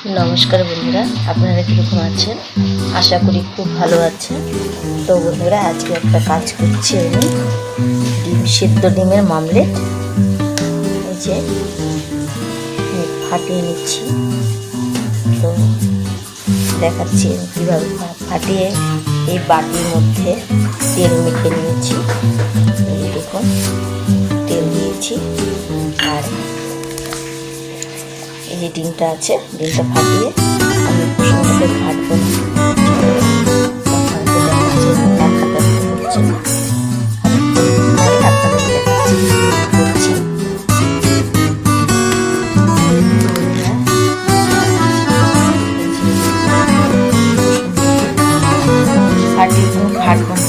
নমস্কার বন্ধুরা, আপনারা কীরকম আছেন? আশা করি খুব ভালো আছেন। তো বন্ধুরা, আজকে একটা কাজ করছি আমি, সিদ্ধ ডিমের মামলেট। এই যে ফাটিয়ে নিচ্ছি, তো দেখাচ্ছি কীভাবে ফাটিয়ে এই বাটির মধ্যে তেল মেখে নিয়েছি। এই দেখুন, তেল দিয়েছি, আর এই যে ডিমটা আছে, ডিমটা ফাটিয়ে আমি কুসুমটাকে ঘাটবো না, ঘাটবো না।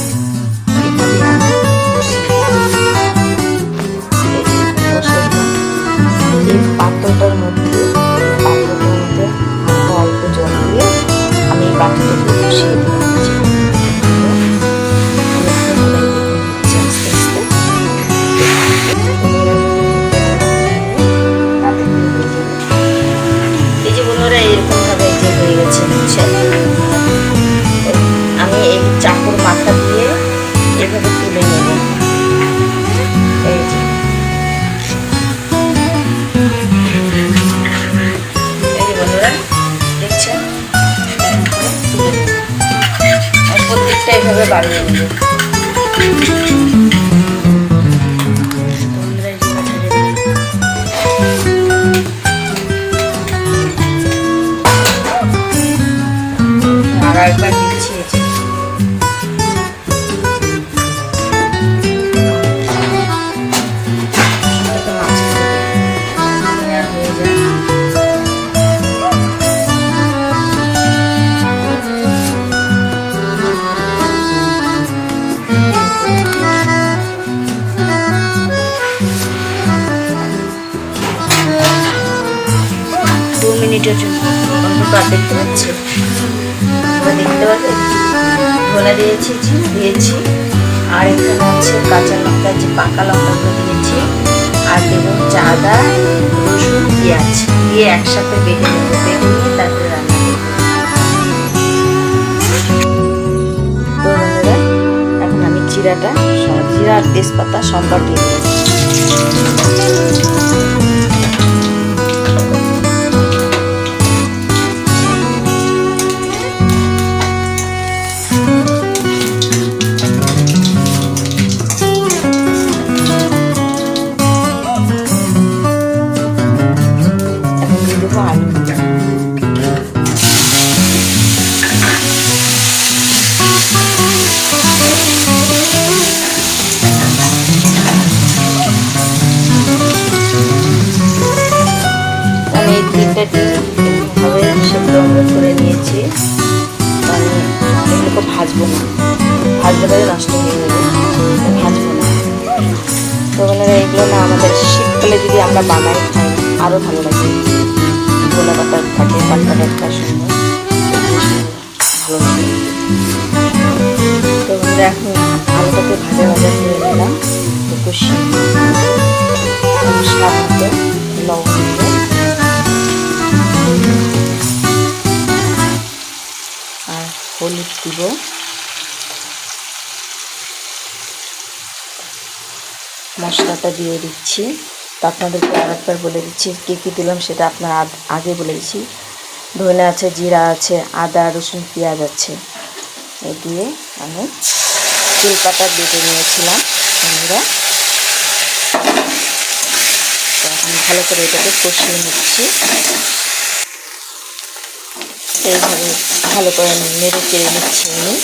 এই পাত্রটার মধ্যে অল্প জল দিয়ে আমি এই বাটিটাকে বসিয়ে দিচ্ছি। আস্তে আস্তে এই যে বন্ধুরা, এরকমভাবে যে হয়ে গেছে, বুঝছেন? আমি এই চাকুর মাথা দিয়ে এভাবে তুলে নেব। এই যে বন্ধুরা দেখছেন, প্রত্যেকটা এইভাবে বাড়িয়ে নেব। আর একবার দিচ্ছি, মিনিটের জন্য অন্ধকার দেখতে পাচ্ছি, দেখতে পাচ্ছেন। ধনে দিয়েছি, জিরে দিয়েছি, আর এখানে আছে কাঁচা লঙ্কা, যে পাকা লঙ্কাগুলো দিয়েছি, আর দেখুন আদা, রসুন, পেঁয়াজ দিয়ে একসাথে বেটে নেব, বেটে নিয়ে তারপরে রান্না করব। তো বন্ধুরা, এখন আমি জিরা আর তেজপাতা সম্বার দিয়ে দেবো। এভাবে সেদ্ধ করে নিয়েছি, মানে এগুলোকে ভাজবো না, ভাজতে পারে নষ্ট হয়ে যাবে, ভাজবো না। তো বন্ধুরা, এগুলো না আমাদের শীতকালে যদি আমরা বানাই খাই আরও ভালো লাগে। গোলা পাতার থাকে, পাতাটা সুন্দর, ভালো লাগে। তো বন্ধুরা, এখন আলুটাকে ভাজা করে নিলাম, তো কষিয়ে স্বাদ মতো লবণ দিয়ে আর হলুদ দিব। মশলাটা দিয়ে দিচ্ছি। তো আপনাদেরকে আরেকবার বলে দিচ্ছি কী কী দিলাম, সেটা আপনার আগে বলে দিচ্ছি। ধনে আছে, জিরা আছে, আদা, রসুন, পেঁয়াজ আছে। এই দিয়ে আমি তেজপাতা বেটে নিয়েছিলাম বন্ধুরা। তো এখন ভালো করে এটাকে কষিয়ে নিচ্ছি। এইভাবে ভালো করে নেড়ে চেড়ে নিচ্ছি আমি।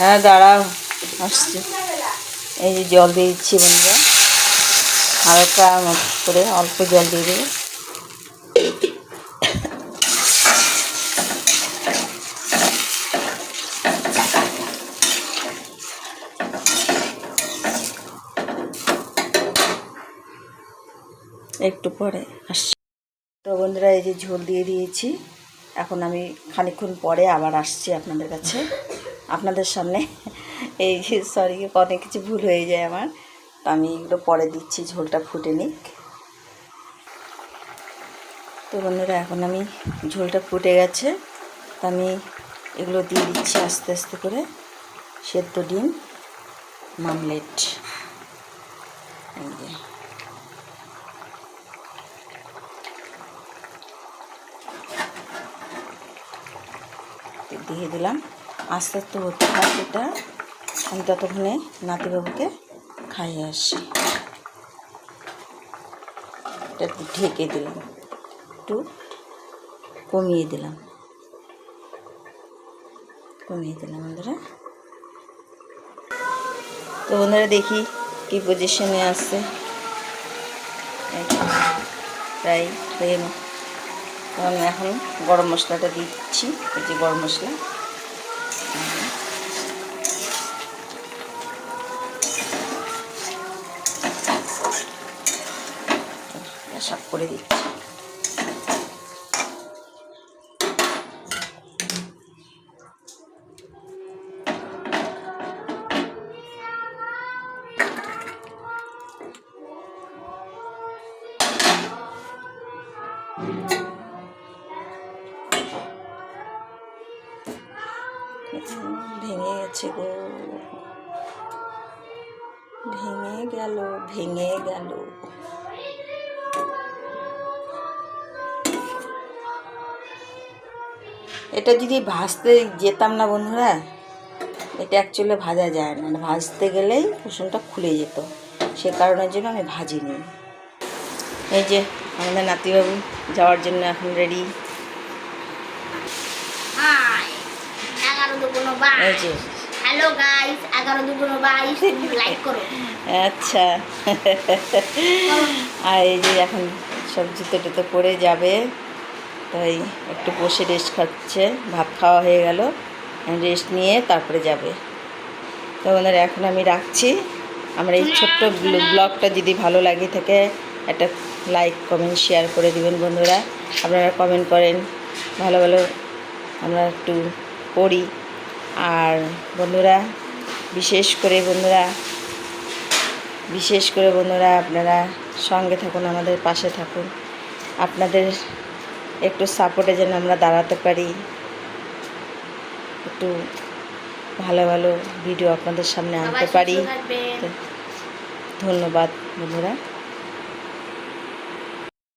হ্যাঁ দাঁড়াও, আসছে। এই যে জল দিয়ে দিচ্ছি বন্ধুরা, হালকা করে অল্প জল দিয়ে দেবো। একটু পরে আসছি। তো বন্ধুরা এই যে ঝোল দিয়ে দিয়েছি, এখন আমি খানিকক্ষণ পরে আবার আসছি আপনাদের কাছে, আপনাদের সামনে। এই যে সরি, অনেক কিছু ভুল হয়ে যায় আমার, তো আমি এগুলো পরে দিচ্ছি, ঝোলটা ফুটে নিক। তো বন্ধুরা এখন আমি ঝোলটা ফুটে গেছে, তো আমি এগুলো দিয়ে দিচ্ছি আস্তে আস্তে করে। সেদ্ধ ডিম মামলেট, এই যে দিয়ে দিলাম। আস্তে আস্তে হতে থাক এটা, আমি ততক্ষণে নাতিবাবুকে খাইয়ে আসি। এটা একটু ঢেকে দিলাম, একটু কমিয়ে দিলাম বন্ধুরা। তো বন্ধুরা দেখি কি পজিশনে আসছে, প্রায় হয়ে না। কারণ এখন গরম মশলাটা দিচ্ছি, এই যে গরম মশলা, সব করে দিচ্ছি। ভেঙে গেছে গো, ভেঙে গেল। এটা যদি ভাজতে যেতাম না বন্ধুরা, এটা অ্যাকচুয়ালি ভাজা যায় না, ভাজতে গেলেই কুসুমটা খুলে যেত, সে কারণের জন্য আমি ভাজিনি। এই যে আমাদের নাতিবাবু যাওয়ার জন্য এখন রেডি। এই যে হ্যালো গাইস, 11×22 লাইক করো। আচ্ছা। আর এই যে এখন সব জুতো টুতো পরে যাবে, তাই একটু বসে রেস্ট খাচ্ছে। ভাত খাওয়া হয়ে গেল, রেস্ট নিয়ে তারপরে যাবে। তো ওনারা এখন আমি রাখছি। আমার এই ছোট্ট ব্লগটা যদি ভালো লাগে থাকে, একটা লাইক কমেন্ট শেয়ার করে দিবেন বন্ধুরা। আপনারা কমেন্ট করেন, ভালো ভালো আমরা একটু পড়ি। আর বন্ধুরা বিশেষ করে বন্ধুরা আপনারা সঙ্গে থাকুন, আমাদের পাশে থাকুন। আপনাদের একটু সাপোর্টে যেন আমরা দাঁড়াতে পারি, একটু ভালো ভালো ভিডিও আপনাদের সামনে আনতে পারি। ধন্যবাদ বন্ধুরা।